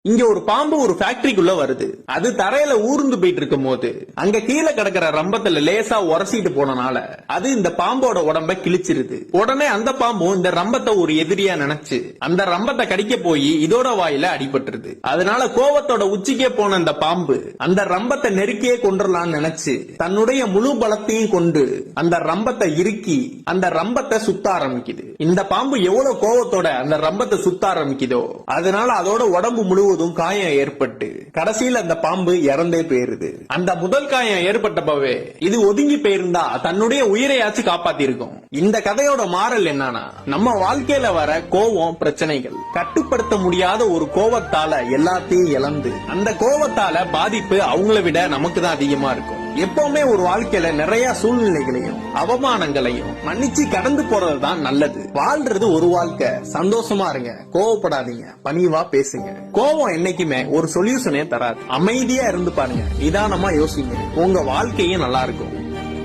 இங்க ஒரு பாம்பு ஒரு ஃபேக்டரிக்குள்ள வருது. அது தரையில ஊர்ந்து போயிட்டு இருக்கும் போது அங்க கீழே கிடக்கிற ரம்பத்துல லேசா உரசிட்டு போனனால அது இந்த பாம்போட உடம்ப கிழிச்சிருது. உடனே அந்த பாம்பும் இந்த ரம்பத்தை ஒரு எதிரியா நினைச்சு அந்த ரம்பத்தை கடிக்க போய் இதோட வாயில அடிபட்டுருது. அதனால கோவத்தோட உச்சிக்கே போன அந்த பாம்பு அந்த ரம்பத்தை நெருக்கியே கொண்டுடலாம்னு நினைச்சு தன்னுடைய முழு பலத்தையும் கொண்டு அந்த ரம்பத்தை இறுக்கி அந்த ரம்பத்தை சுத்த ஆரம்பிக்குது. இந்த பாம்பு எவ்வளவு கோவத்தோட அந்த ரம்பத்தை சுத்த ஆரம்பிக்குதோ அதனால அதோட உடம்பு முழுவதும் காயம் ஏற்பட்டு கடைசியில் அந்த பாம்பு இறந்தே போயிருது. அந்த முதல் காயம் ஏற்பட்டப்பவே இது ஒதுங்கி போயிருந்தா தன்னுடைய உயிரையாச்சு காப்பாத்தி இருக்கும். இந்த கதையோட மாறல் என்னன்னா, நம்ம வாழ்க்கையில வர கோவம் பிரச்சனைகள் கட்டுப்படுத்த முடியாத ஒரு கோவத்தால எல்லாத்தையும் இழந்து அந்த கோவத்தால பாதிப்பு அவங்கள விட நமக்கு தான் அதிகமா இருக்கும். எப்பவுமே ஒரு வாழ்க்கையில நிறைய சூழ்நிலைகளையும் அவமானங்களையும் மன்னிச்சு கடந்து போறதுதான் நல்லது. வாழ்றது ஒரு வாழ்க்கை. சந்தோஷமா இருங்க, கோவப்படாதீங்க, பணிவா பேசுங்க. கோவம் என்னைக்குமே ஒரு சொல்யூஷனே தராது. அமைதியா இருந்து பாருங்க, நிதானமா யோசிங்க, உங்க வாழ்க்கையும் நல்லா இருக்கும்.